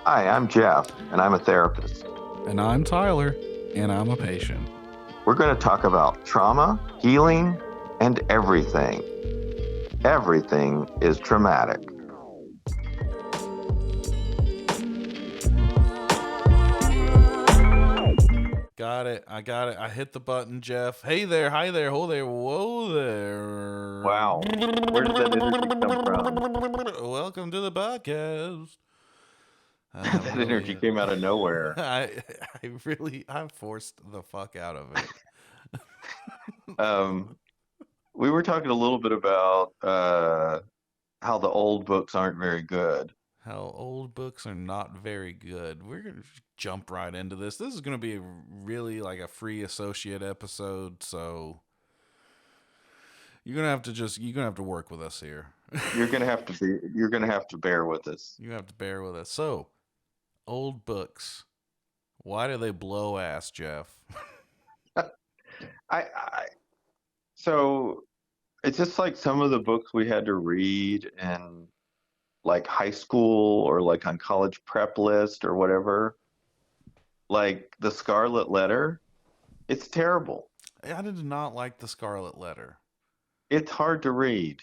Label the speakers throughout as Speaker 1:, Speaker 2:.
Speaker 1: Hi, I'm Jeff, and I'm a therapist.
Speaker 2: And I'm Tyler, and I'm a patient.
Speaker 1: We're going to talk about trauma, healing, and everything. Everything is traumatic.
Speaker 2: Got it. I got it. I hit the button, Jeff. Hey there. Hi there. Ho there. Whoa there.
Speaker 1: Wow. Where did that energy come from?
Speaker 2: Welcome to the podcast.
Speaker 1: That energy came out of nowhere.
Speaker 2: I forced the fuck out of it.
Speaker 1: We were talking a little bit about how the old books aren't very good.
Speaker 2: How old books are not very good. We're going to jump right into this. This is going to be really like a free associate episode, so you're going to have to work with us here.
Speaker 1: You're going to have to bear with us.
Speaker 2: You have to bear with us. So, old books. Why do they blow ass, Jeff?
Speaker 1: So it's just like some of the books we had to read in like high school or like on college prep list or whatever. Like The Scarlet Letter, it's terrible.
Speaker 2: I did not like The Scarlet Letter.
Speaker 1: It's hard to read.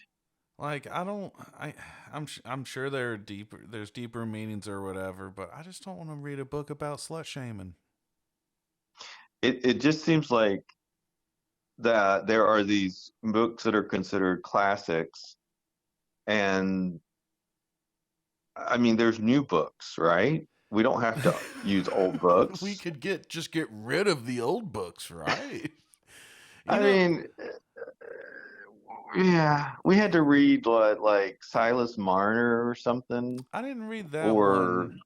Speaker 2: Like I'm sure there's deeper meanings or whatever, but I just don't want to read a book about slut shaming.
Speaker 1: It just seems like that there are these books that are considered classics, and I mean there's new books, right? We don't have to use old books.
Speaker 2: We could just get rid of the old books, right?
Speaker 1: I mean, yeah, we had to read like Silas Marner or something.
Speaker 2: I didn't read that one.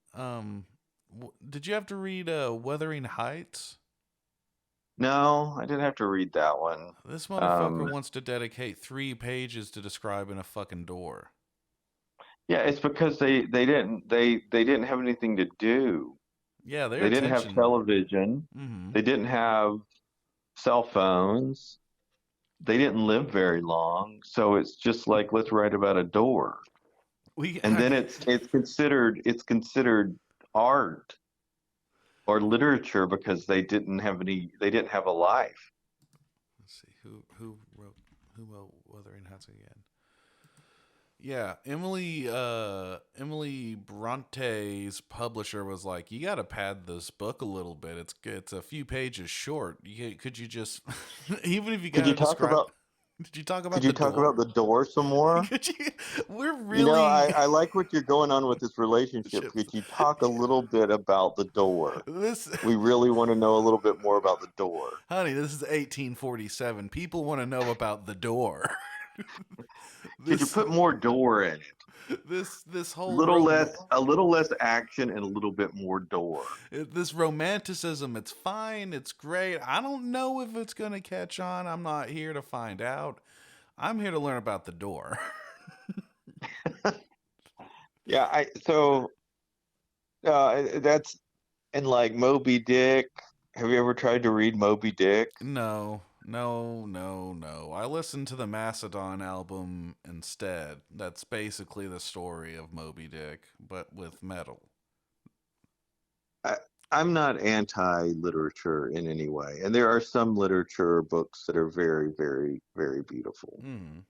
Speaker 2: Did you have to read Wuthering Heights?
Speaker 1: No, I didn't have to read that one.
Speaker 2: This motherfucker wants to dedicate 3 pages to describing a fucking door.
Speaker 1: Yeah, it's because they didn't have anything to do.
Speaker 2: Yeah,
Speaker 1: they didn't have television.
Speaker 2: Mm-hmm.
Speaker 1: They didn't have cell phones. They didn't live very long, so it's just like let's write about a door. And then it's considered art or literature because they didn't have a life.
Speaker 2: Let's see who wrote Wuthering Heights again. Yeah, Emily Bronte's publisher was like, "You got to pad this book a little bit. It's a few pages short. Could you just even if you got to describe." Did you talk about
Speaker 1: the door some more?
Speaker 2: We're really...
Speaker 1: You know, I like what you're going on with this relationship. Could you talk a little bit about the door? We really want to know a little bit more about the door.
Speaker 2: Honey, this is 1847. People want to know about the door.
Speaker 1: Could you put more door in it?
Speaker 2: This whole
Speaker 1: a little less action and a little bit more door.
Speaker 2: This romanticism, it's fine, it's great. I don't know if it's gonna catch on. I'm not here to find out. I'm here to learn about the door.
Speaker 1: Yeah, that's and like Moby Dick. Have you ever tried to read Moby Dick?
Speaker 2: No. I listened to the Macedon album instead. That's basically the story of Moby Dick, but with metal.
Speaker 1: I'm not anti-literature in any way, and there are some literature books that are very, very, very beautiful.
Speaker 2: Mm.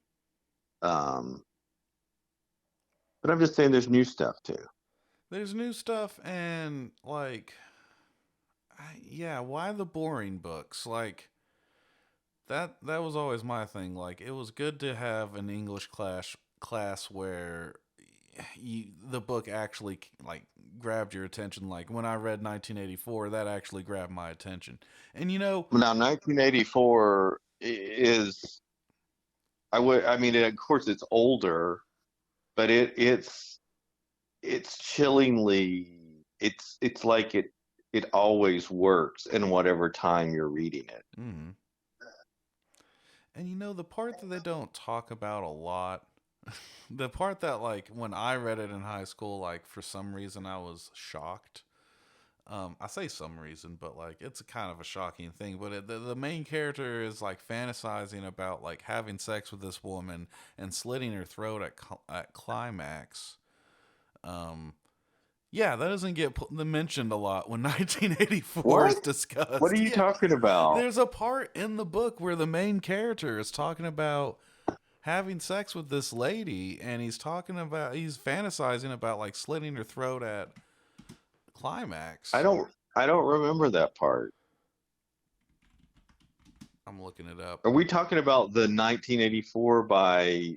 Speaker 1: But I'm just saying there's new stuff too.
Speaker 2: There's new stuff, and like, yeah, why the boring books? Like, that was always my thing. Like, it was good to have an English class where the book actually like grabbed your attention. Like when I read 1984, that actually grabbed my attention. And you know,
Speaker 1: now 1984 is I mean, of course it's older, but it's chillingly it's like it always works in whatever time you're reading it.
Speaker 2: Mm-hmm. And you know, the part that they don't talk about a lot, the part that like when I read it in high school, like for some reason I was shocked. I say some reason, but like it's a kind of a shocking thing. But the main character is like fantasizing about like having sex with this woman and slitting her throat at climax. Yeah, that doesn't get mentioned a lot when 1984 is
Speaker 1: What? What are
Speaker 2: discussed.
Speaker 1: you
Speaker 2: Yeah,
Speaker 1: talking about?
Speaker 2: there's a part in the book where the main character is talking about having sex with this lady, and he's fantasizing about like slitting her throat at
Speaker 1: I
Speaker 2: climax.
Speaker 1: don't I don't remember that part.
Speaker 2: I'm looking it up.
Speaker 1: Are we talking about the 1984 by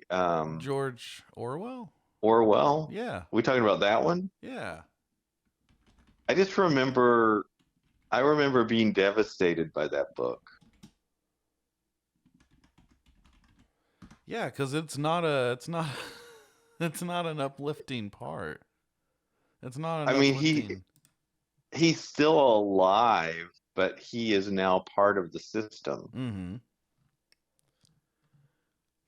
Speaker 2: George Orwell?
Speaker 1: Orwell?
Speaker 2: Yeah.
Speaker 1: We talking about that one?
Speaker 2: Yeah.
Speaker 1: I just remember I remember being devastated by that book.
Speaker 2: Yeah, cuz it's not an uplifting part. It's not an
Speaker 1: I mean,
Speaker 2: uplifting.
Speaker 1: he's still alive, but he is now part of the system.
Speaker 2: Mhm.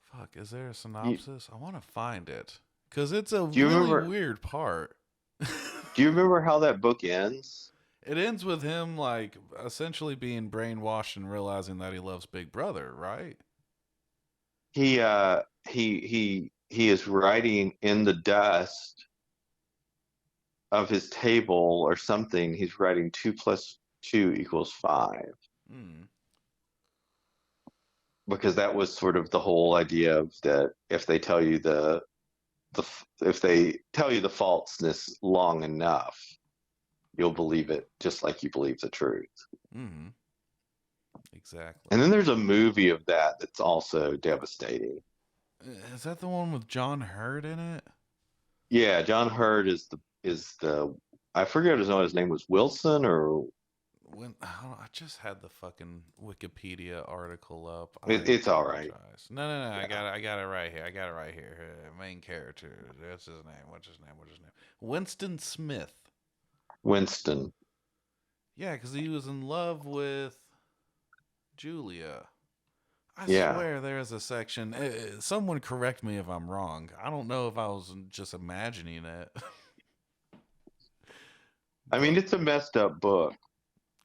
Speaker 2: Fuck, is there a
Speaker 1: You,
Speaker 2: synopsis? I want to find it cuz it's a
Speaker 1: do you
Speaker 2: really
Speaker 1: remember
Speaker 2: weird part.
Speaker 1: do you remember how that book ends?
Speaker 2: It ends with him like essentially being brainwashed and realizing that he loves Big Brother, right?
Speaker 1: He is writing in the dust of his table or something. He's writing 2 plus 2 equals 5
Speaker 2: Mm.
Speaker 1: because that was sort of the whole idea of that if they tell you if they tell you the falseness long enough, you'll believe it just like you believe the truth.
Speaker 2: Mhm. Exactly.
Speaker 1: And then there's a movie of that that's also devastating.
Speaker 2: Is that the one with John Hurt in it?
Speaker 1: Yeah, John Hurt is the I forget his name was Wilson or
Speaker 2: I just had the fucking Wikipedia article up. I
Speaker 1: it's all right.
Speaker 2: apologize. No.
Speaker 1: Yeah,
Speaker 2: I got it right here. I got it right here. Main character. That's his name. What's his name? What's his name? Winston Smith.
Speaker 1: Winston.
Speaker 2: Yeah, because he was in love with Julia. I
Speaker 1: Yeah.
Speaker 2: swear there is a section. Someone correct me if I'm wrong. I don't know if I was just imagining it.
Speaker 1: I mean,
Speaker 2: But
Speaker 1: it's a messed up book.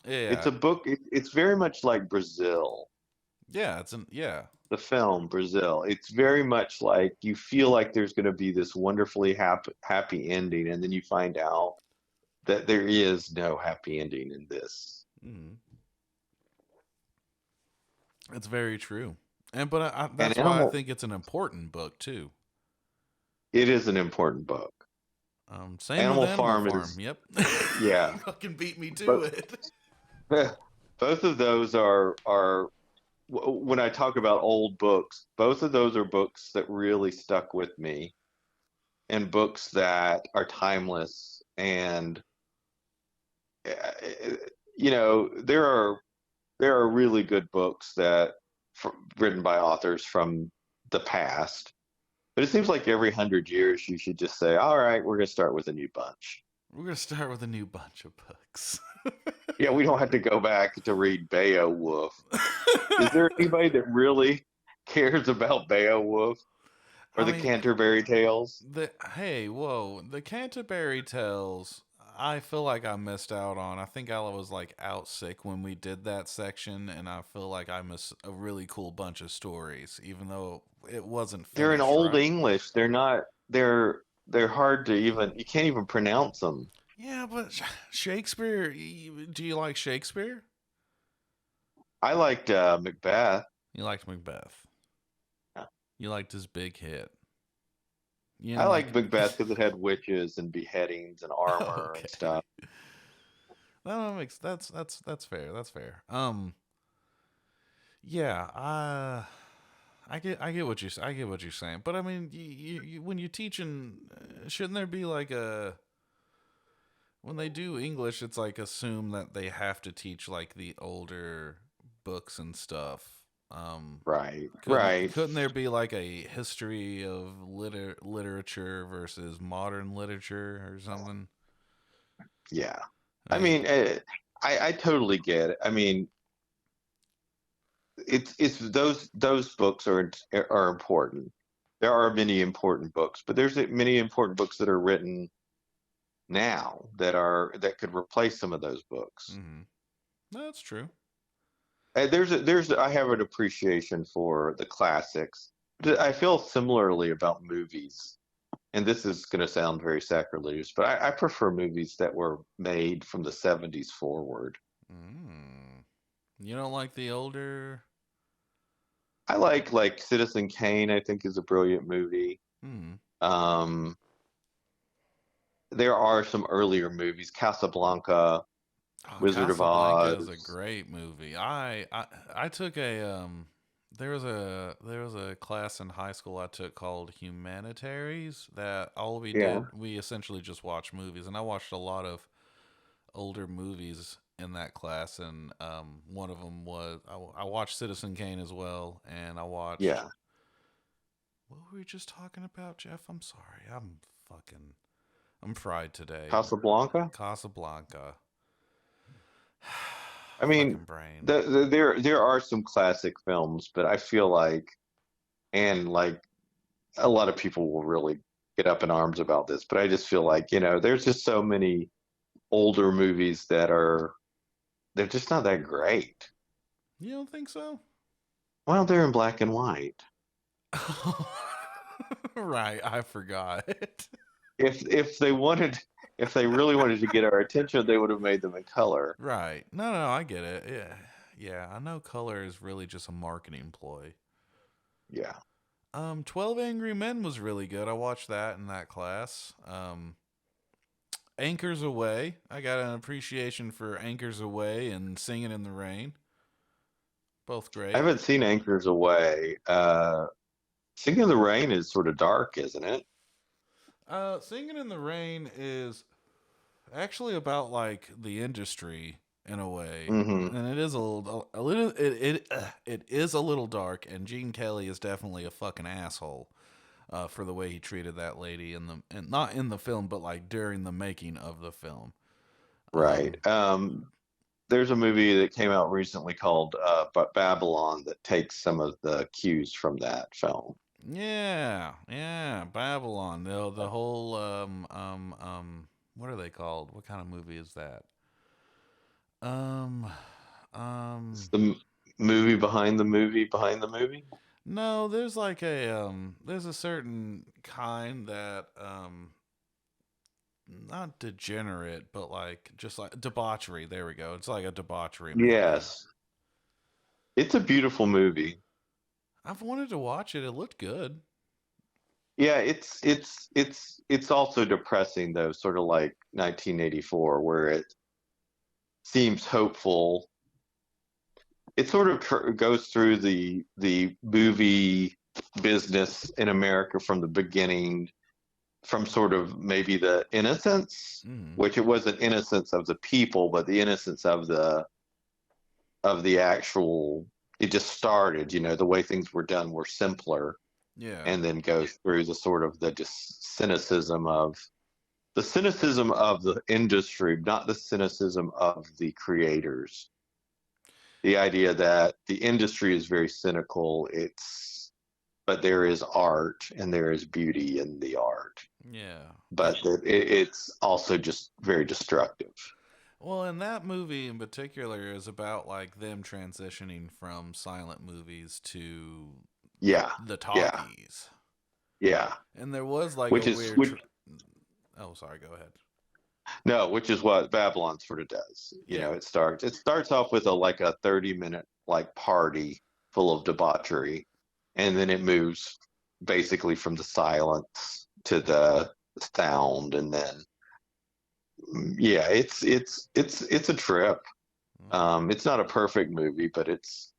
Speaker 1: It's
Speaker 2: yeah.
Speaker 1: a book. It's very much like Brazil,
Speaker 2: Yeah.
Speaker 1: the film Brazil. It's very much like you feel like there's going to be this wonderfully happy ending, and then you find out that there is no happy ending in this.
Speaker 2: Mhm. It's very true. But
Speaker 1: And
Speaker 2: that's why I think it's an important book too.
Speaker 1: it is an important book.
Speaker 2: Same with
Speaker 1: Animal
Speaker 2: Animal
Speaker 1: Farm
Speaker 2: Farm.
Speaker 1: is,
Speaker 2: Yep.
Speaker 1: yeah.
Speaker 2: You fucking beat me to
Speaker 1: But
Speaker 2: it.
Speaker 1: both of those when I talk about old books, both of those are books that really stuck with me and books that are timeless. And uh, there are really good books written by authors from the past. But it seems like every 100 years you should just say, "All right, we're going to start with a new bunch."
Speaker 2: We're gonna start with a new bunch of books.
Speaker 1: Yeah, we don't have to go back to read Beowulf. Is there anybody that really cares about Beowulf or
Speaker 2: I
Speaker 1: the
Speaker 2: mean,
Speaker 1: Canterbury Tales?
Speaker 2: the Canterbury Tales. I feel like I missed out on. I think I was like out sick when we did that section, and I feel like I missed a really cool bunch of stories, even though it wasn't
Speaker 1: They're in
Speaker 2: finished
Speaker 1: Old
Speaker 2: right.
Speaker 1: English. They're not. They're hard to even. You can't even pronounce them.
Speaker 2: Yeah, but Shakespeare. Do you like Shakespeare?
Speaker 1: I liked Macbeth.
Speaker 2: You liked Macbeth.
Speaker 1: Yeah.
Speaker 2: You liked his big hit. You
Speaker 1: I
Speaker 2: didn't
Speaker 1: liked
Speaker 2: like.
Speaker 1: Macbeth because it had witches and beheadings and armor and
Speaker 2: Okay,
Speaker 1: stuff.
Speaker 2: that makes that's fair. That's fair. Yeah. I get what I get what you're saying, but I mean, when you're teaching, shouldn't there be like a when they do English, it's like assume that they have to teach like the older books and stuff.
Speaker 1: Right,
Speaker 2: Couldn't
Speaker 1: right.
Speaker 2: couldn't there be like a history of literature versus modern literature or something?
Speaker 1: Yeah. I
Speaker 2: Like,
Speaker 1: mean, I totally get it. I mean, it's those books are important. There are many important books, but there's many important books that are written now that could replace some of those books.
Speaker 2: mm-hmm. No, that's true.
Speaker 1: And I have an appreciation for the classics. I feel similarly about movies and this is going to sound very sacrilegious, but I prefer movies that were made from the 70s forward.
Speaker 2: Mm. You don't like the older?
Speaker 1: I like Citizen Kane, I think is a brilliant movie.
Speaker 2: Hmm.
Speaker 1: Um, there are some earlier movies, Casablanca,
Speaker 2: Oh,
Speaker 1: Wizard of
Speaker 2: Casablanca is a
Speaker 1: Oz.
Speaker 2: great movie. I took a there was a class in high school I took called Humanitaries that all we
Speaker 1: Yeah,
Speaker 2: did we essentially just watched movies, and I watched a lot of older movies in that class, and one of them was I watched Citizen Kane as well, and I watched
Speaker 1: yeah.
Speaker 2: what were we just talking about, Jeff? I'm sorry, I'm fried today.
Speaker 1: Casablanca.
Speaker 2: Casablanca.
Speaker 1: I mean,
Speaker 2: Fucking brain.
Speaker 1: there are some classic films, but I feel like, and like a lot of people will really get up in arms about this, but I just feel like, there's just so many older movies they're just not that great.
Speaker 2: You don't think so?
Speaker 1: Well, they're in black and white.
Speaker 2: Right, I forgot.
Speaker 1: If they wanted, if they really wanted to get our attention, they would have made them in color.
Speaker 2: Right. No, no, I get it. Yeah. Yeah, I know color is really just a marketing ploy.
Speaker 1: Yeah.
Speaker 2: 12 Angry Men was really good. I watched that in that class. Anchors Away. I got an appreciation for Anchors Away and Singing in the Rain. Both
Speaker 1: I
Speaker 2: great.
Speaker 1: haven't seen Anchors Away. Singing in the Rain is sort of dark, isn't it?
Speaker 2: Singing in the Rain is actually about like the industry in a way,
Speaker 1: Hmm.
Speaker 2: and it is a little it is a little dark. And Gene Kelly is definitely a fucking asshole for the way he treated that lady in the and not in the film, but like during the making of the film.
Speaker 1: Right. There's a movie that came out recently called Babylon that takes some of the cues from that film.
Speaker 2: Yeah, yeah, Babylon. The whole what are they called? What kind of movie is that? Um
Speaker 1: It's
Speaker 2: um
Speaker 1: the movie behind the movie behind the movie.
Speaker 2: no, there's like a there's a certain kind that not degenerate, but like just like debauchery. There we go. It's like a debauchery movie.
Speaker 1: Yes. It's a beautiful movie.
Speaker 2: I've wanted to watch it. It looked good.
Speaker 1: Yeah, it's also depressing though, sort of like 1984, where it seems hopeful. It sort of goes through the movie business in America from the beginning, from sort of maybe the innocence,
Speaker 2: Mm.
Speaker 1: which it wasn't innocence of the people, but the innocence of the actual. It just started, the way things were done were simpler,
Speaker 2: Yeah.
Speaker 1: and then goes through the sort of the just cynicism of the industry, not the cynicism of the creators. The idea that the industry is very cynical, but there is art and there is beauty in the art,
Speaker 2: Yeah.
Speaker 1: but it's also just very destructive.
Speaker 2: Well, and that movie in particular is about like them transitioning from silent movies to
Speaker 1: Yeah,
Speaker 2: the
Speaker 1: yeah,
Speaker 2: talkies.
Speaker 1: yeah.
Speaker 2: And there was like a
Speaker 1: Which is
Speaker 2: weird
Speaker 1: which
Speaker 2: oh, sorry, go ahead.
Speaker 1: No, which is what Babylon sort of does.
Speaker 2: Yeah.
Speaker 1: It starts off with a 30-minute like party full of debauchery, and then it moves basically from the silence to the sound, and then yeah, it's a trip. It's not a perfect movie, but it's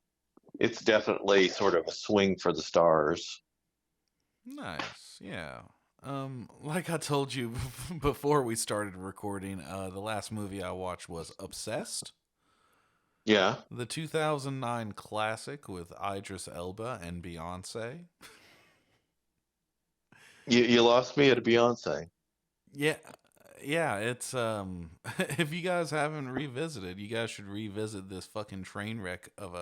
Speaker 1: definitely sort of a swing for the stars.
Speaker 2: Nice. Yeah. Like I told you before we started recording, the last movie I watched was Obsessed,
Speaker 1: Yeah,
Speaker 2: the 2009 classic with Idris Elba and Beyonce.
Speaker 1: you lost me at a Beyonce.
Speaker 2: Yeah, yeah, it's if you guys haven't revisited, you guys should revisit this fucking train wreck of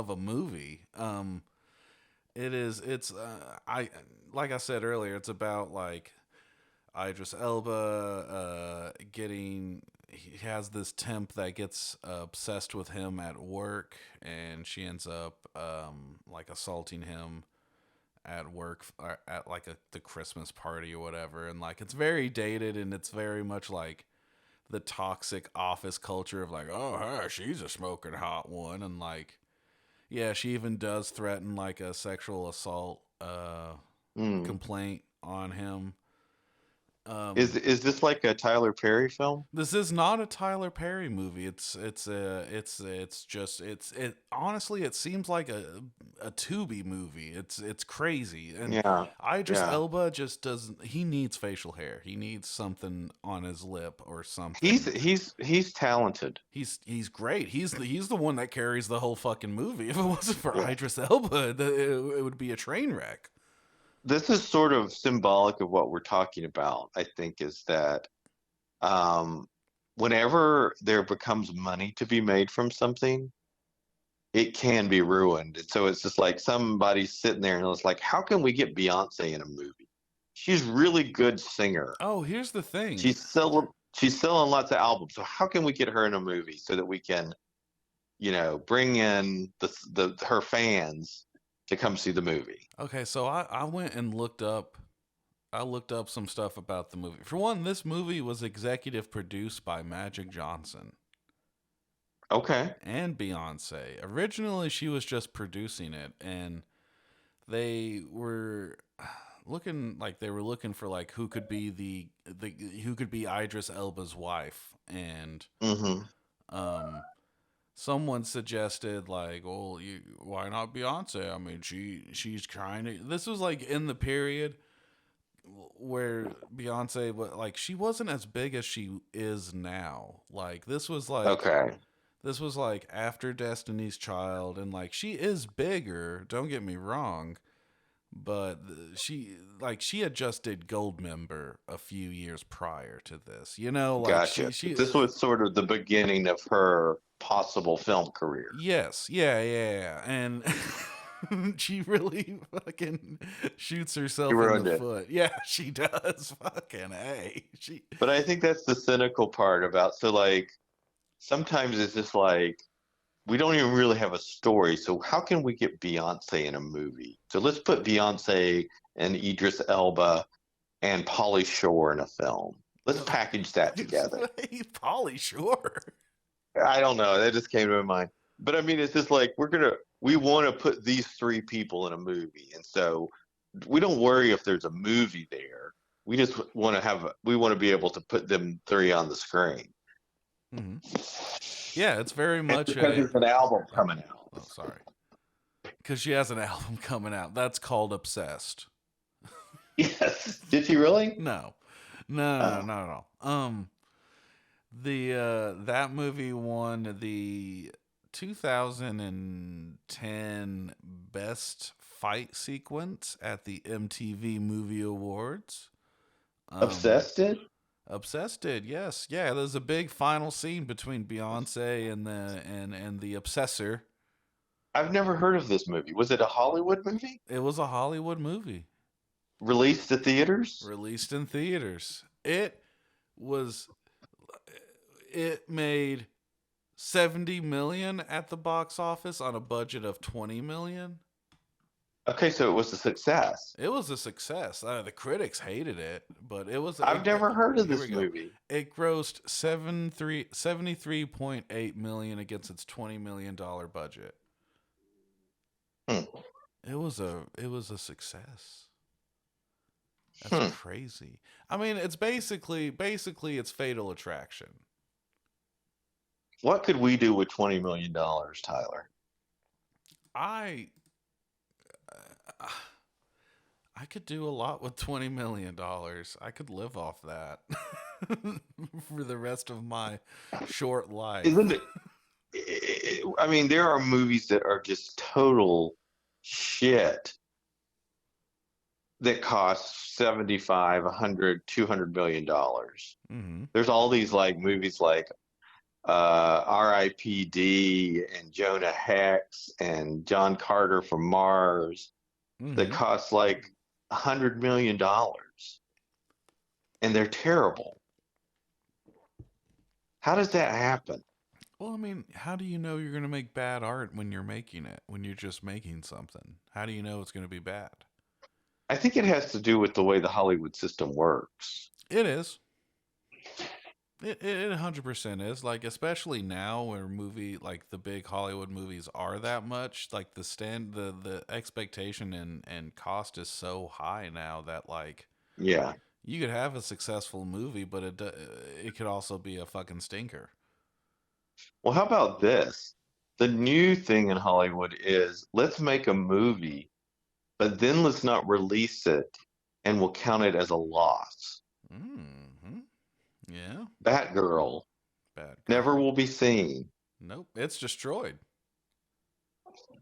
Speaker 2: a movie. It's I like I said earlier, it's about like Idris Elba getting he has this temp that gets obsessed with him at work, and she ends up like assaulting him at work or at like the Christmas party or whatever, and like it's very dated and it's very much like the toxic office culture of like, oh, her, she's a smoking hot one, and like, yeah, she even does threaten like a sexual assault
Speaker 1: Mm.
Speaker 2: complaint on him.
Speaker 1: Is this like a Tyler Perry film?
Speaker 2: This is not a Tyler Perry movie. It's honestly it seems like a Tubi movie. It's crazy. And
Speaker 1: Yeah,
Speaker 2: Idris
Speaker 1: yeah.
Speaker 2: Elba just doesn't he needs facial hair. He needs something on his lip or
Speaker 1: He's
Speaker 2: something.
Speaker 1: he's he's talented.
Speaker 2: He's great. He's the one that carries the whole fucking movie. If it wasn't for
Speaker 1: Yeah.
Speaker 2: Idris Elba, it would be a train wreck.
Speaker 1: This is sort of symbolic of what we're talking about, I think, is that um, whenever there becomes money to be made from something, it can be ruined. And so it's just like somebody's sitting there and it's like, how can we get Beyonce in a movie? She's really good singer.
Speaker 2: Oh, here's the thing.
Speaker 1: She's selling lots of albums. So how can we get her in a movie so that we can, bring in the her fans to come see the movie?
Speaker 2: Okay, so I went and looked up some stuff about the movie. For one, this movie was executive produced by Magic Johnson
Speaker 1: Okay.
Speaker 2: and Beyonce. Originally, she was just producing it, and they were looking for like who could be the who could be Idris Elba's wife, and
Speaker 1: Mm-hmm.
Speaker 2: um someone suggested like, well, why not Beyonce? I mean, she's trying to. This was like in the period where Beyonce was like she wasn't as big as she is now. Like
Speaker 1: Okay.
Speaker 2: this was like after Destiny's Child, and like she is bigger. Don't get me wrong, but she had just did Gold Member a few years prior to this. You know, like
Speaker 1: Gotcha. This was sort of the beginning of her possible film career.
Speaker 2: yes, yeah, and she really fucking shoots
Speaker 1: She
Speaker 2: herself in the
Speaker 1: ruined it.
Speaker 2: foot. Yeah, she does. Fucking a. She.
Speaker 1: But I think that's the cynical part about, so like sometimes it's just like we don't even really have a story. So how can we get Beyonce in a movie? So let's put Beyonce and Idris Elba and Pauly Shore in a film. Let's package that together.
Speaker 2: Polly, sure.
Speaker 1: I don't know. That just came to my mind. But I mean, it's just like we want to put these three people in a movie, and so we don't worry if there's a movie there. We just we want to be able to put them three on the screen.
Speaker 2: Hmm. Yeah, it's very
Speaker 1: And
Speaker 2: much
Speaker 1: because
Speaker 2: a.
Speaker 1: there's an album
Speaker 2: Oh,
Speaker 1: coming out.
Speaker 2: oh, sorry. Because she has an album coming out. That's called Obsessed.
Speaker 1: Yes. Did she really?
Speaker 2: No, no,
Speaker 1: Oh,
Speaker 2: not at all. The that movie won the 2010 Best Fight Sequence at the MTV Movie Awards. Um,
Speaker 1: Obsessed did?
Speaker 2: Obsessed did, yes, yeah. There's a big final scene between Beyonce and the Obsessor.
Speaker 1: I've never heard of this movie. Was it a Hollywood movie?
Speaker 2: It was a Hollywood movie
Speaker 1: Released to theaters?
Speaker 2: released in theaters. Was it made 70 million at the box office on a budget of 20 million.
Speaker 1: Okay, so it was a success.
Speaker 2: It was a success. The critics hated it, but it was
Speaker 1: I've never heard of
Speaker 2: here we
Speaker 1: this
Speaker 2: go.
Speaker 1: movie.
Speaker 2: It grossed 73.8 million against its $20 million budget.
Speaker 1: Hmm.
Speaker 2: It was a success. That's
Speaker 1: Hmm.
Speaker 2: crazy. I mean, it's basically it's Fatal Attraction.
Speaker 1: What could we do with $20 million, Tyler?
Speaker 2: I I could do a lot with $20 million. I could live off that for the rest of my short life.
Speaker 1: Isn't it? I mean, there are movies that are just total shit that cost 75, 100, 200 million dollars.
Speaker 2: Mm-hmm.
Speaker 1: There's all these like movies like R.I.P.D. and Jonah Hex and John Carter from Mars that
Speaker 2: Mm-hmm.
Speaker 1: cost like $100 million, and they're terrible. How does that happen?
Speaker 2: Well, I mean, how do you know you're going to make bad art when you're making it? When you're just making something, how do you know it's going to be bad?
Speaker 1: I think it has to do with the way the Hollywood system works.
Speaker 2: It is. It 100% is, like, especially now where like the big Hollywood movies are that much, like the expectation and cost is so high now that, like,
Speaker 1: Yeah.
Speaker 2: you could have a successful movie, but it could also be a fucking stinker.
Speaker 1: Well, how about this? The new thing in Hollywood is let's make a movie, but then let's not release it and we'll count it as a loss.
Speaker 2: Hmm. Yeah.
Speaker 1: Batgirl
Speaker 2: Bad
Speaker 1: never
Speaker 2: girl.
Speaker 1: will be seen.
Speaker 2: Nope. It's destroyed.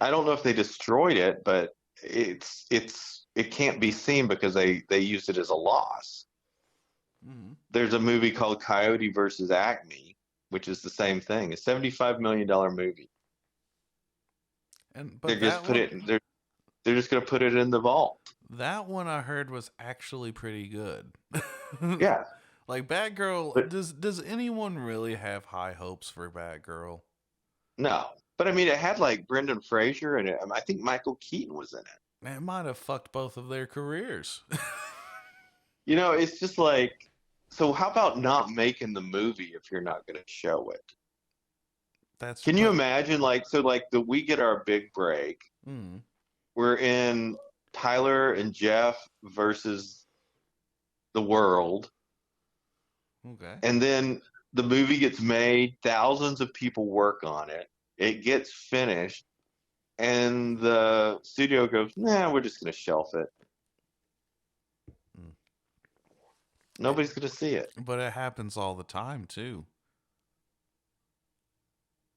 Speaker 1: I don't know if they destroyed it, but it can't be seen because they used it as a loss.
Speaker 2: Hmm.
Speaker 1: There's a movie called Coyote versus Acme, which is the same thing. A $75 million movie.
Speaker 2: And
Speaker 1: They're
Speaker 2: but
Speaker 1: just put it they're just gonna put it in the vault.
Speaker 2: that one I heard was actually pretty good.
Speaker 1: Yeah.
Speaker 2: Like Batgirl,
Speaker 1: But
Speaker 2: does anyone really have high hopes for Batgirl?
Speaker 1: no. But I mean it had like Brendan Fraser and I think Michael Keaton was in it.
Speaker 2: It might have fucked both of their careers.
Speaker 1: It's just like so how about not making the movie if you're not gonna show it?
Speaker 2: That's
Speaker 1: Can you
Speaker 2: but
Speaker 1: imagine like the we get our big break.
Speaker 2: mm,
Speaker 1: We're in Tyler and Jeff versus the world.
Speaker 2: okay.
Speaker 1: And then the movie gets made, thousands of people work on it. It gets finished, and the studio goes, "Nah, we're just going to shelf it.
Speaker 2: Mm.
Speaker 1: Nobody's going to see it."
Speaker 2: But it happens all the time too.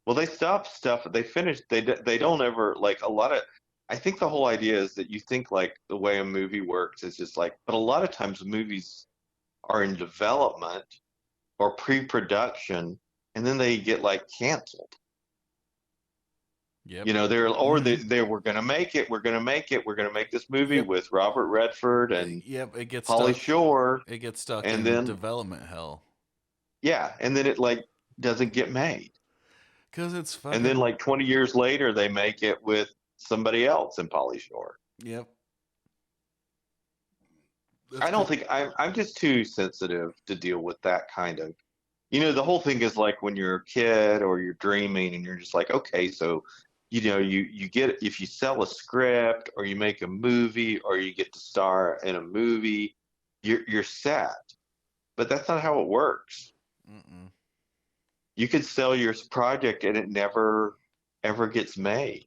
Speaker 1: Well, they stop stuff. They finish. They don't ever like a lot of. I think the whole idea is that you think like the way a movie works is just like, but a lot of times movies are in development or pre-production, and then they get like canceled.
Speaker 2: Yep.
Speaker 1: They
Speaker 2: Hmm.
Speaker 1: they were going to make it. We're going to make it. We're going to make this movie
Speaker 2: Yep.
Speaker 1: with Robert Redford and
Speaker 2: Yep. It gets
Speaker 1: Pauly
Speaker 2: stuck.
Speaker 1: Shore,
Speaker 2: It gets stuck
Speaker 1: and
Speaker 2: in
Speaker 1: then
Speaker 2: development hell
Speaker 1: yeah, and then it like doesn't get made.
Speaker 2: because it's
Speaker 1: And then
Speaker 2: fucking.
Speaker 1: like 20 years later, they make it with somebody else in Pauly Shore.
Speaker 2: Yep. That's
Speaker 1: I don't
Speaker 2: good.
Speaker 1: think I'm just too sensitive to deal with that kind of. The whole thing is like when you're a kid or you're dreaming and you're just like, okay, so you get if you sell a script or you make a movie or you get to star in a movie, you're set. But that's not how it works.
Speaker 2: Mm-mm.
Speaker 1: You could sell your project and it never ever gets made.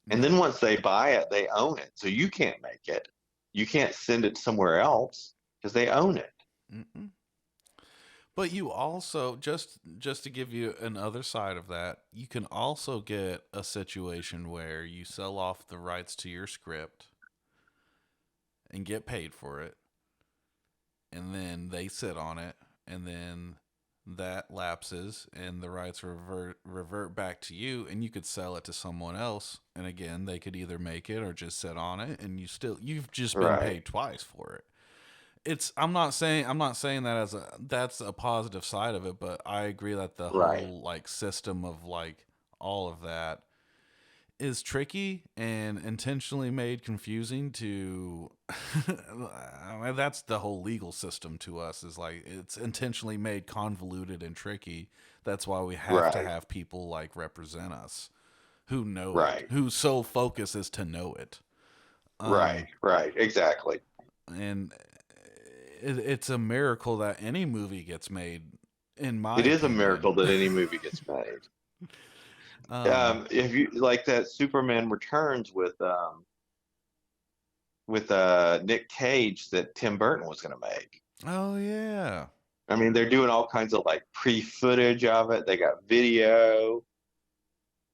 Speaker 1: And then
Speaker 2: No.
Speaker 1: once they buy it, they own it. So you can't make it. You can't send it somewhere else because they own it.
Speaker 2: Mm-mm. But you also just to give you another side of that, you can also get a situation where you sell off the rights to your script and get paid for it, and then they sit on it, and then that lapses and the rights revert back to you, and you could sell it to someone else, and again they could either make it or just sit on it, and you've just been
Speaker 1: Right.
Speaker 2: paid twice for it. I'm not saying that as a that's a positive side of it, but I agree that the
Speaker 1: Right.
Speaker 2: whole like system of like all of that is tricky and intentionally made confusing to I mean, that's the whole legal system to us is like it's intentionally made convoluted and tricky. That's why we have to
Speaker 1: Right.
Speaker 2: have people like represent us who know it,
Speaker 1: Right.
Speaker 2: whose sole focus is to know it.
Speaker 1: Right.
Speaker 2: Um
Speaker 1: Right. Exactly.
Speaker 2: and it's a miracle that any movie gets made, in my
Speaker 1: It is a
Speaker 2: opinion.
Speaker 1: miracle that any movie gets made.
Speaker 2: um,
Speaker 1: If you like that Superman Returns with Nick Cage that Tim Burton was going to make.
Speaker 2: oh yeah,
Speaker 1: I mean, they're doing all kinds of like pre-footage of it. They got video,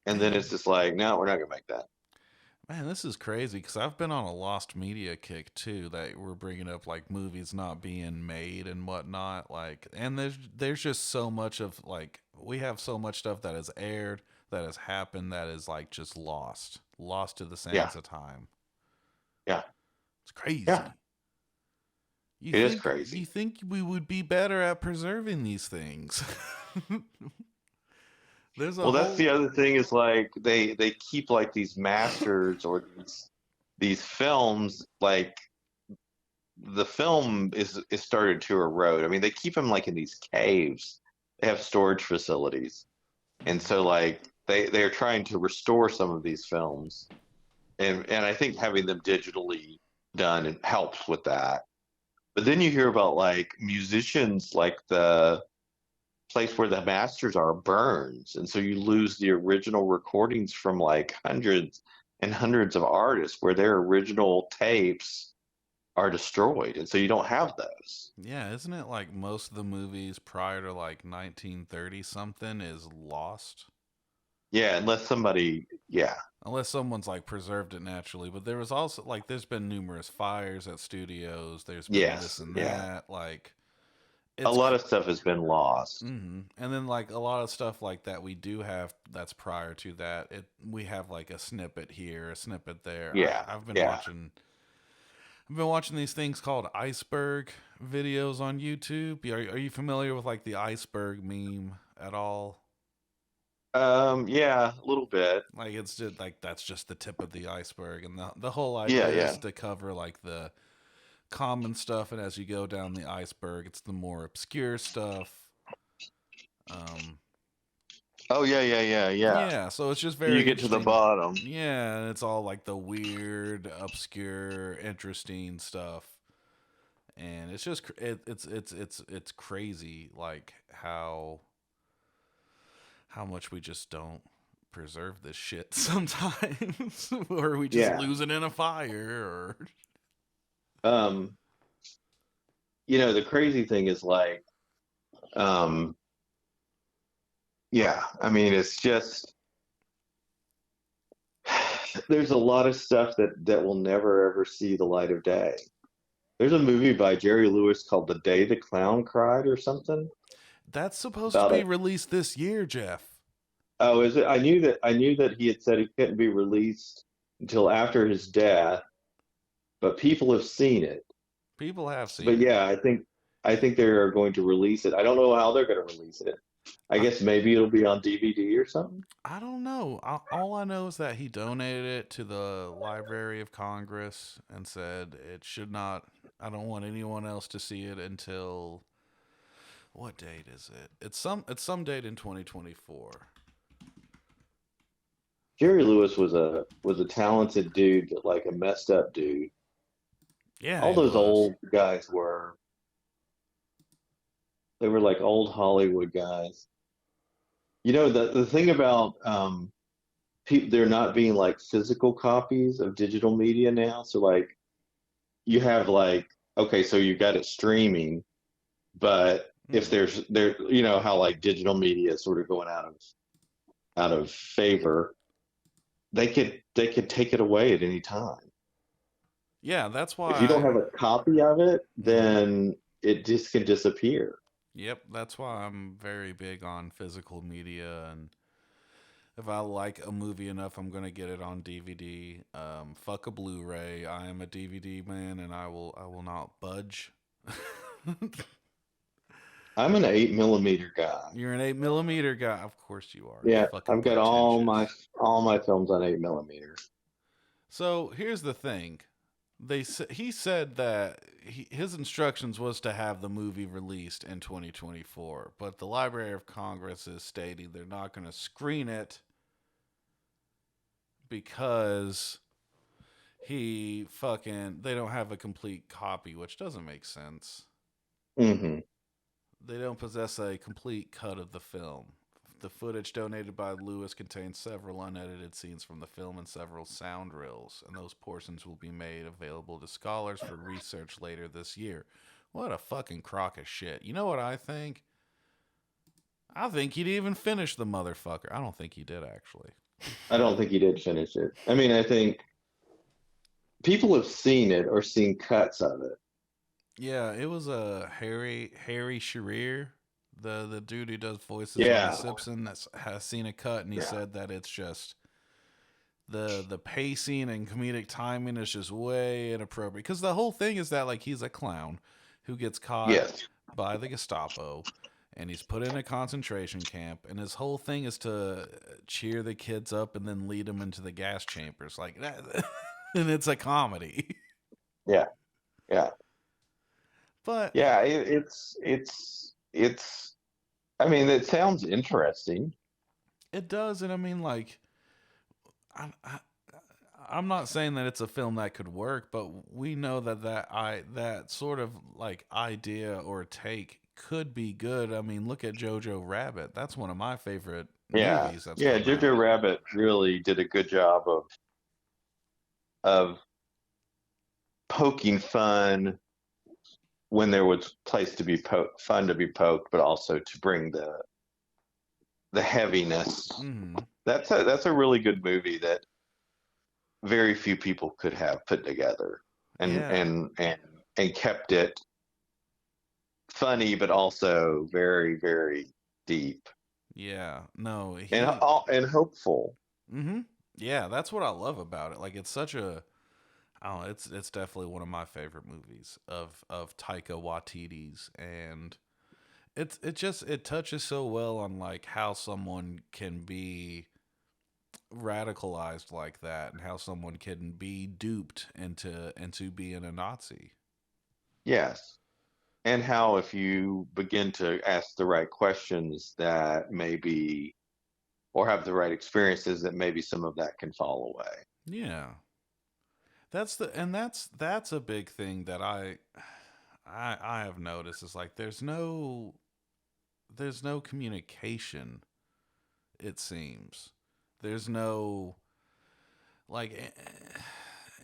Speaker 1: and then it's
Speaker 2: man,
Speaker 1: just like, no, we're not going to make that.
Speaker 2: man, this is crazy because I've been on a lost media kick too. That we're bringing up like movies not being made and whatnot. Like, and there's just so much of like we have so much stuff that has aired, that has happened, that is like just lost to the
Speaker 1: Yeah.
Speaker 2: sands of time.
Speaker 1: Yeah.
Speaker 2: It's
Speaker 1: Yeah.
Speaker 2: crazy.
Speaker 1: It is crazy.
Speaker 2: You think we would be better at preserving these things? There's a
Speaker 1: Well, that's
Speaker 2: whole
Speaker 1: the other thing is like they keep like these masters or these films like the film is started to erode. I mean, they keep them like in these caves. They have storage facilities, and so like they're trying to restore some of these films, and I think having them digitally done helps with that. But then you hear about like musicians, like the place where the masters are burns, and so you lose the original recordings from like hundreds and hundreds of artists where their original tapes are destroyed, and so you don't have those.
Speaker 2: Yeah, isn't it like most of the movies prior to like 1930 something is lost?
Speaker 1: Yeah, unless somebody, yeah,
Speaker 2: Unless someone's like preserved it naturally. But there was also like there's been numerous fires at studios. There's been this
Speaker 1: yes,
Speaker 2: and
Speaker 1: yeah.
Speaker 2: that. Like
Speaker 1: A
Speaker 2: it's
Speaker 1: lot of stuff has been lost.
Speaker 2: And then like a lot of stuff like that we do have that's prior to that. We have like a snippet here, a snippet there.
Speaker 1: Yeah,
Speaker 2: I've been
Speaker 1: yeah.
Speaker 2: watching. I've been watching these things called Iceberg videos on YouTube. Are you familiar with like the Iceberg meme at all?
Speaker 1: Yeah, a little bit.
Speaker 2: Like it's just like that's just the tip of the iceberg, and the whole
Speaker 1: Yeah,
Speaker 2: idea is
Speaker 1: yeah.
Speaker 2: to cover like the common stuff, and as you go down the iceberg, it's the more obscure stuff. Um,
Speaker 1: Oh, yeah, yeah, yeah, yeah.
Speaker 2: yeah, so it's just
Speaker 1: You
Speaker 2: very
Speaker 1: get to the
Speaker 2: interesting.
Speaker 1: bottom.
Speaker 2: Yeah, and it's all like the weird, obscure, interesting stuff, and it's just it's crazy like how much we just don't preserve this shit sometimes, or we just
Speaker 1: Yeah.
Speaker 2: lose it in a fire, or
Speaker 1: Um, the crazy thing is like, um, yeah, I mean, it's just there's a lot of stuff that will never ever see the light of day. There's a movie by Jerry Lewis called The Day the Clown Cried or something
Speaker 2: that's supposed to
Speaker 1: about
Speaker 2: be
Speaker 1: it.
Speaker 2: released this year, Jeff.
Speaker 1: Oh, is it? I knew that he had said it couldn't be released until after his death, but people have seen it.
Speaker 2: People have
Speaker 1: But
Speaker 2: seen it.
Speaker 1: yeah, I think they are going to release it. I don't know how they're going to release it. I
Speaker 2: I,
Speaker 1: guess maybe it'll be on DVD or something.
Speaker 2: I don't know. All I know is that he donated it to the Library of Congress and said it should not. I don't want anyone else to see it until what date is it? It's some date in 2024.
Speaker 1: Jerry Lewis was a talented dude, but like a messed up dude.
Speaker 2: Yeah,
Speaker 1: All
Speaker 2: he
Speaker 1: those
Speaker 2: was.
Speaker 1: old guys were. They were like old Hollywood guys. The thing about people, there not being like physical copies of digital media now. So like you have like, okay, so you got it streaming, but if
Speaker 2: Hmm.
Speaker 1: how like digital media is sort of going out of favor, they could take it away at any time.
Speaker 2: Yeah, that's
Speaker 1: If you don't
Speaker 2: why.
Speaker 1: have a copy of it,
Speaker 2: Mm-hmm.
Speaker 1: then it just can disappear.
Speaker 2: Yep, that's why I'm very big on physical media, and if I like a movie enough, I'm gonna get it on DVD. Fuck a Blu-ray. I am a DVD man, and I will not budge.
Speaker 1: I'm an 8 millimeter guy.
Speaker 2: You're an 8 millimeter guy, of course you are. You
Speaker 1: Yeah,
Speaker 2: fucking
Speaker 1: I've got all my
Speaker 2: pretentious.
Speaker 1: all my films on 8 millimeter.
Speaker 2: So here's the thing. He said that his instructions was to have the movie released in 2024, but the Library of Congress is stating they're not going to screen it because they don't have a complete copy, which doesn't make sense.
Speaker 1: Hmm.
Speaker 2: They don't possess a complete cut of the film. The footage donated by Lewis contains several unedited scenes from the film and several sound reels, and those portions will be made available to scholars for research later this year. What a fucking crock of shit. You know what I think? I think he'd even finish the motherfucker. I don't think he did, actually.
Speaker 1: I don't think he did finish it. I mean, I think people have seen it or seen cuts of it.
Speaker 2: Yeah, it was a Harry Shearer, the dude who does voices on The
Speaker 1: Yeah,
Speaker 2: Simpsons, that has seen a cut, and he
Speaker 1: yeah,
Speaker 2: said that it's just the pacing and comedic timing is just way inappropriate because the whole thing is that like he's a clown who gets caught
Speaker 1: yes,
Speaker 2: by the Gestapo and he's put in a concentration camp and his whole thing is to cheer the kids up and then lead them into the gas chambers like that and it's a comedy.
Speaker 1: yeah, yeah.
Speaker 2: But
Speaker 1: Yeah, it's. I mean, it sounds interesting.
Speaker 2: it does, and I mean, like, I, I, I'm not saying that it's a film that could work, but we know that sort of like idea or take could be good. I mean, look at Jojo Rabbit. That's one of my favorite
Speaker 1: Yeah,
Speaker 2: movies that's
Speaker 1: yeah.
Speaker 2: come out.
Speaker 1: Jojo Rabbit really did a good job of poking fun when there was place to be fun to be poked, but also to bring the heaviness.
Speaker 2: Hmm.
Speaker 1: That's a really good movie that very few people could have put together and
Speaker 2: Yeah,
Speaker 1: and and and kept it funny, but also very, very deep
Speaker 2: yeah. No,
Speaker 1: and
Speaker 2: he.
Speaker 1: and hopeful.
Speaker 2: Hmm. Yeah, that's what I love about it. Like, it's such a. I don't know. It's definitely one of my favorite movies of Taika Waititi's, and it touches so well on like how someone can be radicalized like that and how someone can be duped into being a Nazi.
Speaker 1: Yes. And how if you begin to ask the right questions that maybe or have the right experiences that maybe some of that can fall away.
Speaker 2: Yeah. That's a big thing that I have noticed is like there's no communication, it seems. There's no like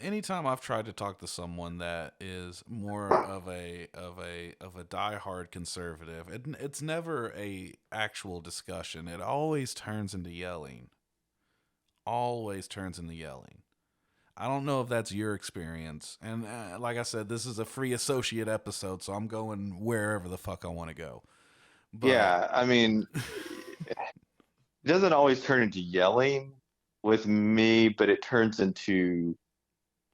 Speaker 2: anytime I've tried to talk to someone that is more of a diehard conservative, it's never a actual discussion. It always turns into yelling. Always turns into yelling. I don't know if that's your experience. And like I said, this is a free associate episode, so I'm going wherever the fuck I want to go. But
Speaker 1: Yeah, I mean, it doesn't always turn into yelling with me, but it turns into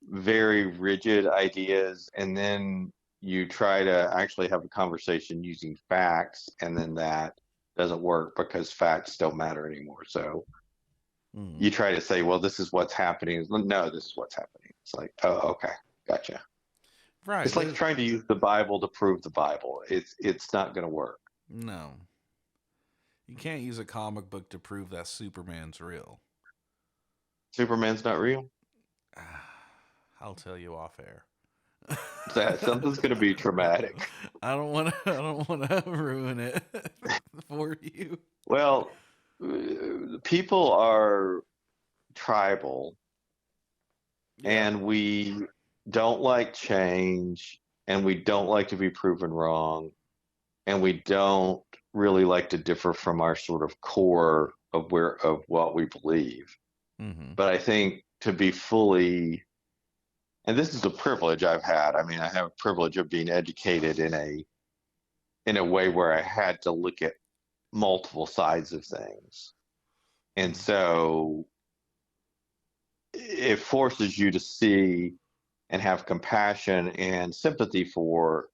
Speaker 1: very rigid ideas, and then you try to actually have a conversation using facts, and then that doesn't work because facts don't matter anymore. So
Speaker 2: mm,
Speaker 1: you try to say, well, this is what's happening. No, this is what's happening. It's like, oh, okay, gotcha.
Speaker 2: right,
Speaker 1: It's like trying to use the Bible to prove the Bible. It's not going to work.
Speaker 2: no, you can't use a comic book to prove that Superman's real.
Speaker 1: Superman's not real.
Speaker 2: I'll tell you off air.
Speaker 1: That something's going to be traumatic.
Speaker 2: I don't want to. I don't want to ruin it for you.
Speaker 1: Well, people are tribal,
Speaker 2: Yeah.
Speaker 1: and we don't like change, and we don't like to be proven wrong, and we don't really like to differ from our sort of core of what we believe.
Speaker 2: Hmm.
Speaker 1: But I think to be fully, and this is a privilege I've had. I mean, I have a privilege of being educated in a way where I had to look at multiple sides of things. And
Speaker 2: Mm.
Speaker 1: so it forces you to see and have compassion and sympathy for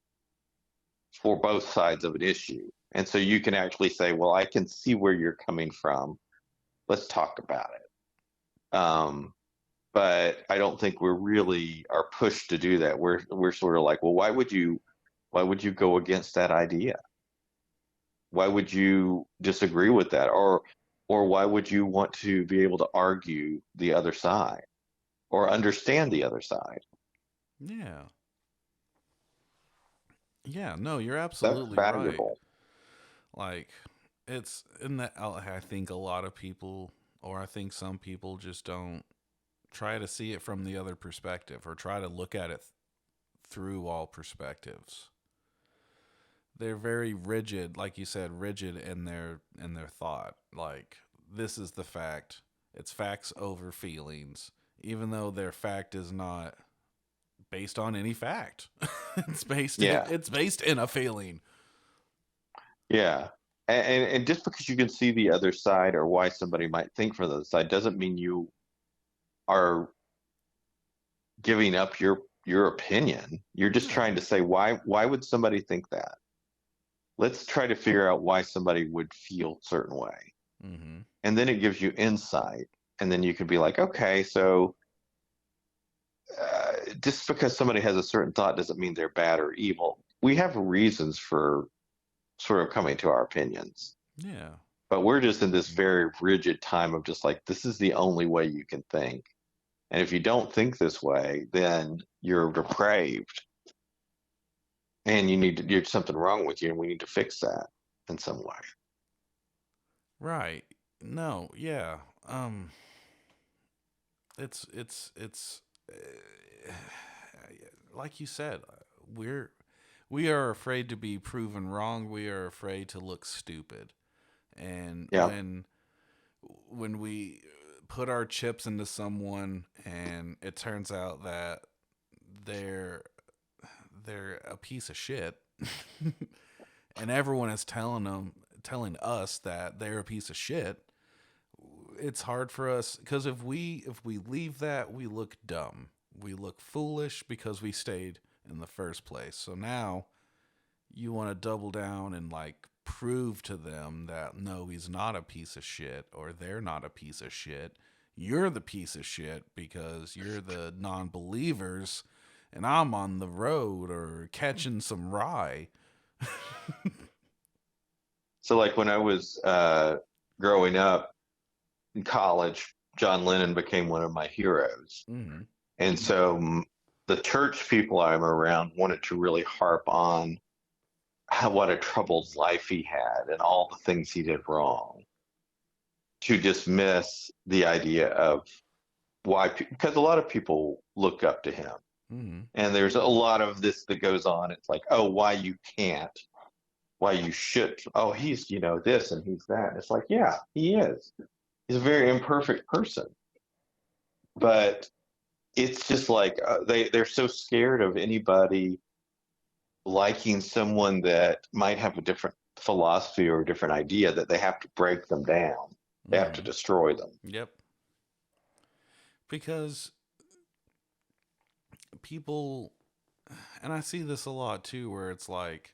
Speaker 1: both sides of an issue. And so you can actually say, well, I can see where you're coming from. Let's talk about it. But I don't think we're really are pushed to do that. We're sort of like, well, why would you go against that idea? Why would you disagree with that? Or why would you want to be able to argue the other side or understand the other side?
Speaker 2: Yeah. Yeah. No, you're
Speaker 1: That's
Speaker 2: absolutely right.
Speaker 1: valuable.
Speaker 2: Like, it's in that. I think a lot of people, or I think some people, just don't try to see it from the other perspective, or try to look at it through all perspectives. They're very rigid, like you said, rigid in their thought. Like, this is the fact. It's facts over feelings, even though their fact is not based on any fact.
Speaker 1: Yeah.
Speaker 2: It's based in a feeling.
Speaker 1: Yeah. And just because you can see the other side or why somebody might think for the other side doesn't mean you are giving up your opinion. You're just trying
Speaker 2: No.
Speaker 1: to say why would somebody think that? Let's try to figure out why somebody would feel a certain way.
Speaker 2: Mm-hmm.
Speaker 1: And then it gives you insight. And then you can be like, okay, so just because somebody has a certain thought doesn't mean they're bad or evil. we have reasons for sort of coming to our opinions.
Speaker 2: Yeah.
Speaker 1: But we're just in this very rigid time of just like, this is the only way you can think. And if you don't think this way, then you're depraved and there's something wrong with you and we need to fix that in some way.
Speaker 2: Right. No, yeah. Um it's like you said, we're we are afraid to be proven wrong. We are afraid to look stupid. And
Speaker 1: Yeah.
Speaker 2: when we put our chips into someone and it turns out that they're they're a piece of shit and everyone is telling us that they're a piece of shit, it's hard for us because if we leave that, we look dumb, we look foolish because we stayed in the first place. So now you want to double down and like prove to them that no, he's not a piece of shit or they're not a piece of shit. You're the piece of shit because you're the non-believers and I'm on the road or catching some rye.
Speaker 1: So like when I was growing up in college, John Lennon became one of my heroes.
Speaker 2: Mm-hmm.
Speaker 1: And so the church people I'm around wanted to really harp on what a troubled life he had and all the things he did wrong, to dismiss the idea of why, because a lot of people look up to him.
Speaker 2: Mm-hmm.
Speaker 1: And there's a lot of this that goes on. It's like, oh, why you can't, why you should. Oh, he's, this and he's that. And it's like, yeah, he is. He's a very imperfect person. But it's just like they're so scared of anybody liking someone that might have a different philosophy or a different idea that they have to break them down. They have to
Speaker 2: Mm-hmm.
Speaker 1: destroy them.
Speaker 2: Yep. Because people, and I see this a lot too, where it's like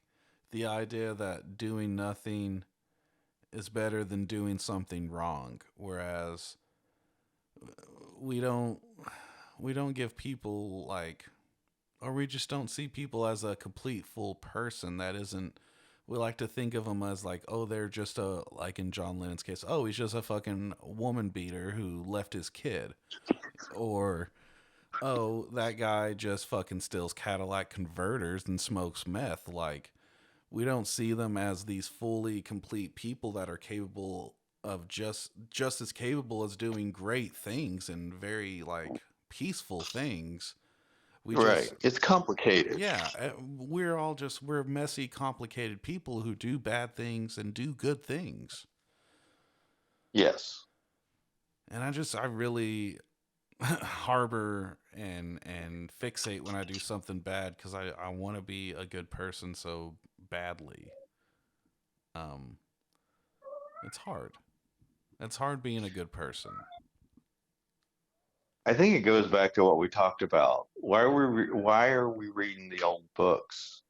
Speaker 2: the idea that doing nothing is better than doing something wrong, whereas we don't we don't give people like, or we just don't see people as a complete full person that isn't, we like to think of them as like, oh, they're just a, like in John Lennon's case, oh, he's just a fucking woman beater who left his kid, or oh, that guy just fucking steals Cadillac converters and smokes meth. Like, we don't see them as these fully complete people that are capable of just as capable as doing great things and very like peaceful things. We
Speaker 1: Right.
Speaker 2: just,
Speaker 1: It's complicated.
Speaker 2: yeah, we're messy, complicated people who do bad things and do good things.
Speaker 1: Yes.
Speaker 2: And I really harbor and fixate when I do something bad because I want to be a good person so badly. Um, it's hard. It's hard being a good person.
Speaker 1: I think it goes back to what we talked about. Why are we reading the old books?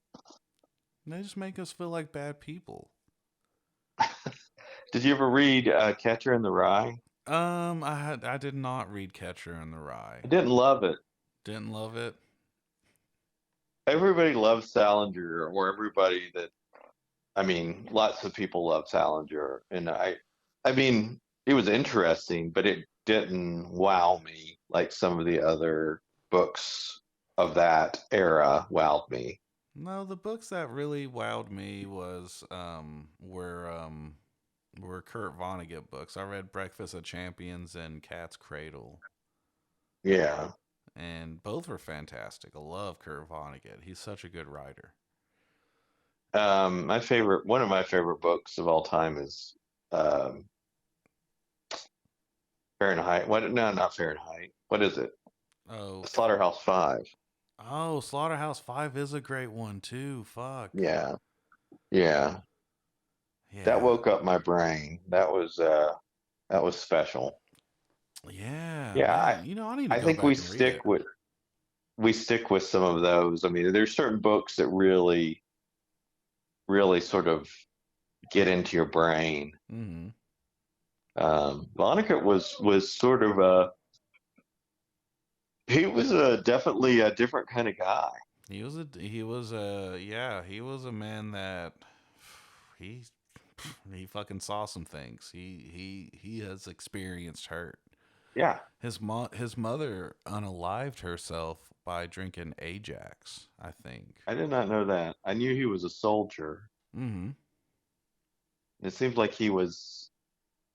Speaker 2: They just make us feel like bad people.
Speaker 1: Did you ever read Catcher in the Rye?
Speaker 2: I did not read Catcher in the Rye.
Speaker 1: I didn't love it.
Speaker 2: Didn't love it.
Speaker 1: Everybody loves Salinger, or everybody that, I mean, lots of people love Salinger, and I mean, it was interesting, but it didn't wow me like some of the other books of that era wowed me.
Speaker 2: No, the books that really wowed me were Kurt Vonnegut books. I read Breakfast of Champions and Cat's Cradle,
Speaker 1: Yeah.
Speaker 2: and both were fantastic. I love Kurt Vonnegut. He's such a good writer.
Speaker 1: One of my favorite books of all time is um, Fahrenheit. What? No, not Fahrenheit. What is it?
Speaker 2: Oh,
Speaker 1: Slaughterhouse-Five.
Speaker 2: oh, Slaughterhouse-Five is a great one too. Fuck.
Speaker 1: Yeah, yeah. That
Speaker 2: Yeah.
Speaker 1: woke up my brain. That was special.
Speaker 2: Yeah,
Speaker 1: Yeah,
Speaker 2: man. You know, I need to
Speaker 1: I
Speaker 2: go
Speaker 1: think
Speaker 2: back and read it.
Speaker 1: we stick with some of those. I mean, there's certain books that really sort of get into your brain.
Speaker 2: Mm-hmm.
Speaker 1: Vonnegut was sort of he was definitely a different kind of guy.
Speaker 2: he was a man that he he fucking saw some things. He has experienced hurt.
Speaker 1: Yeah,
Speaker 2: His mother unalived herself by drinking Ajax, I think.
Speaker 1: I did not know that. I knew he was a soldier.
Speaker 2: Mm-hmm.
Speaker 1: It seems like he was,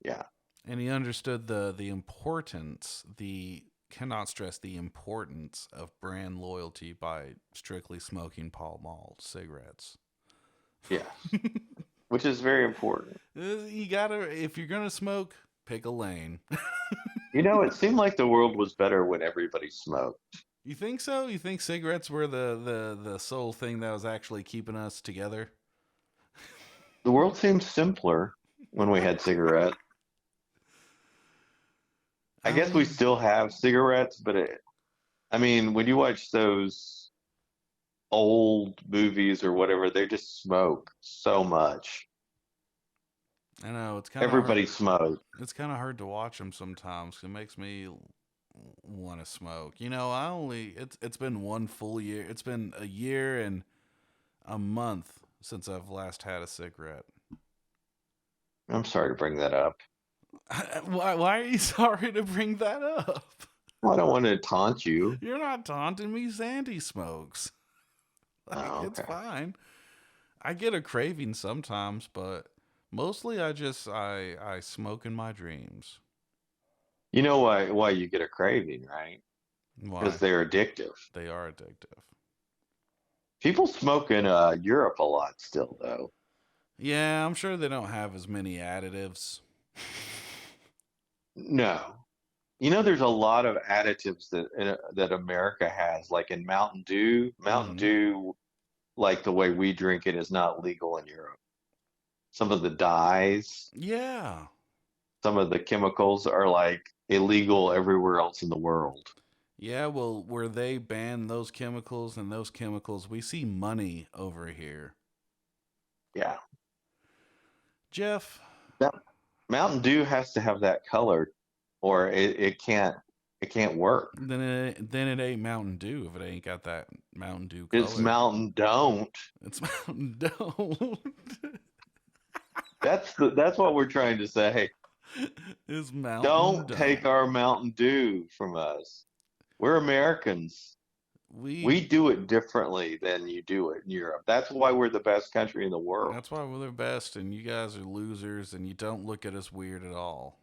Speaker 1: yeah,
Speaker 2: And he understood the importance, the cannot stress the importance of brand loyalty by strictly smoking Pall Mall cigarettes.
Speaker 1: yeah, which is very important.
Speaker 2: You gotta, if you're gonna smoke, pick a lane.
Speaker 1: It seemed like the world was better when everybody smoked.
Speaker 2: You think so? You think cigarettes were the sole thing that was actually keeping us together?
Speaker 1: The world seemed simpler when we had cigarettes. I guess we
Speaker 2: Um,
Speaker 1: still have cigarettes, but I mean, when you watch those old movies or whatever, they just smoke so much.
Speaker 2: I know it's kind of hard.
Speaker 1: Everybody smoked.
Speaker 2: It's kind of hard to watch them sometimes. It makes me want to smoke. You know, I only it's been one full year. It's been a year and a month since I've last had a cigarette.
Speaker 1: I'm sorry to bring that up.
Speaker 2: Why are you sorry to bring that up?
Speaker 1: Well, I don't want to taunt you.
Speaker 2: You're not taunting me. Sandy smokes. Like,
Speaker 1: Oh,
Speaker 2: it's
Speaker 1: okay.
Speaker 2: fine. I get a craving sometimes, but mostly I smoke in my dreams.
Speaker 1: You know why you get a craving, right? Because
Speaker 2: Why?
Speaker 1: they're addictive.
Speaker 2: They are addictive.
Speaker 1: People smoke in Europe a lot still, though.
Speaker 2: Yeah, I'm sure they don't have as many additives.
Speaker 1: No. There's a lot of additives that America has, like in Mountain Dew. Mountain
Speaker 2: Mm-hmm.
Speaker 1: Dew, like the way we drink it, is not legal in Europe. Some of the dyes,
Speaker 2: Yeah.
Speaker 1: some of the chemicals are like illegal everywhere else in the world.
Speaker 2: Yeah, well, where they ban those chemicals and those chemicals, we see money over here.
Speaker 1: Yeah.
Speaker 2: Jeff,
Speaker 1: That Mountain Dew has to have that color or it can't work.
Speaker 2: then it ain't Mountain Dew if it ain't got that Mountain Dew
Speaker 1: It's
Speaker 2: color.
Speaker 1: Mountain Don't.
Speaker 2: It's Mountain Dew.
Speaker 1: That's what we're trying to say.
Speaker 2: It's Mountain
Speaker 1: Don't take
Speaker 2: Dew.
Speaker 1: our Mountain Dew from us. We're Americans.
Speaker 2: We
Speaker 1: We do it differently than you do it in Europe. That's why we're the best country in the world.
Speaker 2: That's why we're the best, and you guys are losers, and you don't look at us weird at all.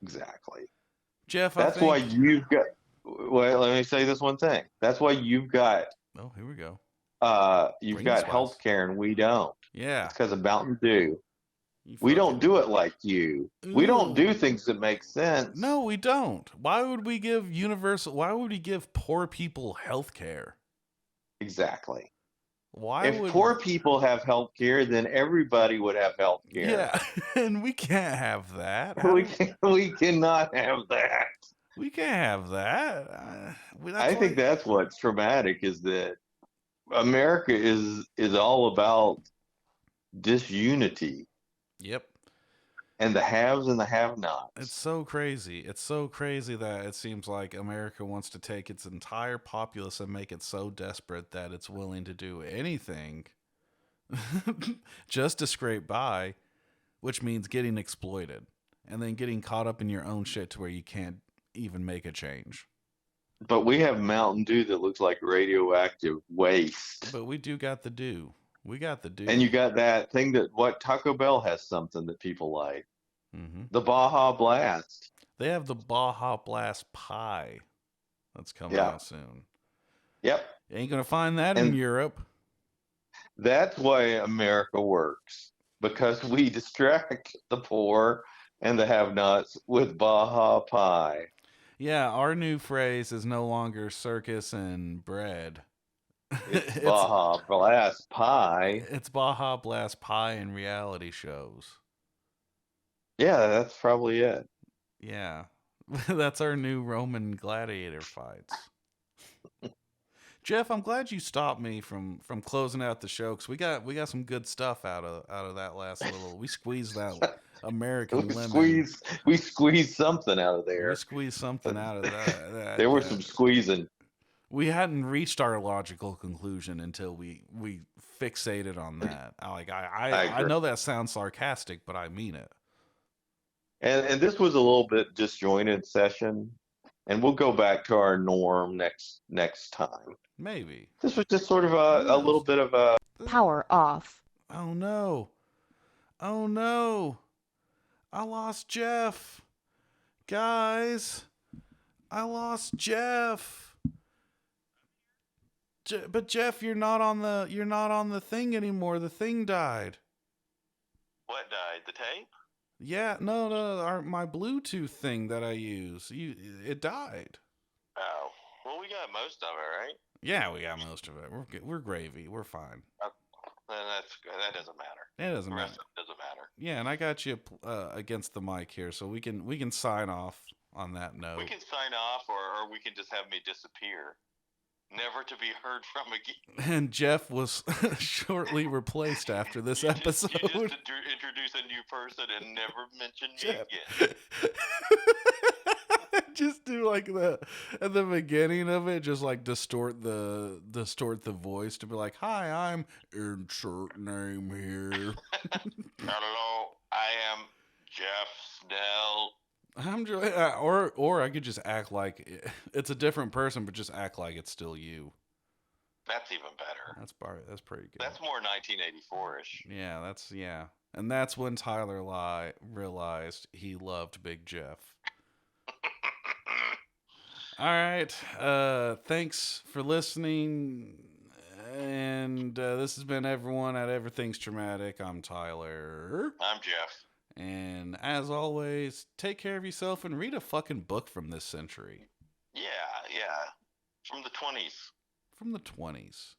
Speaker 1: Exactly.
Speaker 2: Jeff, I
Speaker 1: That's why
Speaker 2: think.
Speaker 1: you've got, well, let me say this one thing. That's why
Speaker 2: Oh, here we go.
Speaker 1: you've
Speaker 2: Bring the
Speaker 1: got
Speaker 2: spice.
Speaker 1: health care and we don't.
Speaker 2: Yeah.
Speaker 1: It's because of Mountain Dew.
Speaker 2: You
Speaker 1: We don't
Speaker 2: fucking.
Speaker 1: do it like you. We don't do
Speaker 2: Ooh.
Speaker 1: things that make sense.
Speaker 2: No, we don't. Why would we give universal? Why would we give poor people health care?
Speaker 1: Exactly.
Speaker 2: Why
Speaker 1: If
Speaker 2: would.
Speaker 1: poor people have health care, then everybody would have health care.
Speaker 2: Yeah, and we can't have that.
Speaker 1: We cannot have that.
Speaker 2: We can't have that. That's
Speaker 1: I
Speaker 2: why.
Speaker 1: think that's what's traumatic is that America is all about disunity
Speaker 2: Yep.
Speaker 1: and the haves and the
Speaker 2: It's
Speaker 1: have-nots.
Speaker 2: so crazy. It's so crazy that it seems like America wants to take its entire populace and make it so desperate that it's willing to do anything just to scrape by, which means getting exploited and then getting caught up in your own shit to where you can't even make a change.
Speaker 1: But we have Mountain Dew that looks like radioactive waste.
Speaker 2: But we do got the do. We got the
Speaker 1: And
Speaker 2: do.
Speaker 1: you got that thing that what Taco Bell has something that people like.
Speaker 2: Hmm.
Speaker 1: The Baja Blast.
Speaker 2: They have the Baja Blast pie that's coming
Speaker 1: Yeah.
Speaker 2: out soon.
Speaker 1: Yep.
Speaker 2: You ain't gonna find that in
Speaker 1: And
Speaker 2: Europe.
Speaker 1: that's why America works. Because we distract the poor and the have-nots with Baja Pie.
Speaker 2: Yeah, our new phrase is no longer circus and bread.
Speaker 1: It's
Speaker 2: it's
Speaker 1: Baja Blast Pie.
Speaker 2: it's Baja Blast pie in reality shows.
Speaker 1: Yeah, that's probably it.
Speaker 2: Yeah. That's our new Roman gladiator fights. Jeff, I'm glad you stopped me from closing out the show because we got some good stuff out of that last little. We squeezed that American
Speaker 1: We
Speaker 2: lemon.
Speaker 1: squeezed something out of
Speaker 2: We
Speaker 1: there.
Speaker 2: squeezed something out of that.
Speaker 1: There was
Speaker 2: That
Speaker 1: some squeezing.
Speaker 2: we hadn't reached our logical conclusion until we fixated on that.
Speaker 1: I
Speaker 2: I
Speaker 1: agree.
Speaker 2: know that sounds sarcastic, but I mean it.
Speaker 1: And this was a little bit disjointed session, and we'll go back to our norm next time.
Speaker 2: Maybe.
Speaker 1: This was just sort of
Speaker 2: Who
Speaker 1: a
Speaker 2: knows?
Speaker 1: little bit of a
Speaker 3: Power off.
Speaker 2: Oh no. Oh no. I lost Jeff. Guys, I lost Jeff. But Jeff, you're not on the thing anymore. The thing died.
Speaker 1: What died? The tape?
Speaker 2: Yeah, no, my Bluetooth thing that I use, it died.
Speaker 1: Oh, well, we got most of it, right?
Speaker 2: Yeah, we got most of it. We're gravy. We're fine.
Speaker 1: Then that's good. That doesn't matter.
Speaker 2: It doesn't
Speaker 1: The
Speaker 2: matter.
Speaker 1: rest of it doesn't matter.
Speaker 2: Yeah, and I got you against the mic here, so we can sign off on that note.
Speaker 1: We can sign off, or we can just have me disappear, never to be heard from again.
Speaker 2: And Jeff was shortly replaced after this episode.
Speaker 1: You just introduce a new person and never mention me
Speaker 2: Jeff.
Speaker 1: again.
Speaker 2: Just do like at the beginning of it, just like distort the voice to be like, "Hi, I'm insert name here."
Speaker 1: Hello, I am Jeff Snell.
Speaker 2: Or I could just act like it's a different person, but just act like it's still you.
Speaker 1: That's even better.
Speaker 2: That's pretty good.
Speaker 1: That's more 1984-ish.
Speaker 2: Yeah, and that's when Tyler realized he loved Big Jeff. All right. Thanks for listening. And this has been everyone at Everything's Traumatic. I'm Tyler.
Speaker 1: I'm Jeff.
Speaker 2: And as always, take care of yourself and read a fucking book from this century.
Speaker 1: Yeah. From the 20s.
Speaker 2: From the 20s.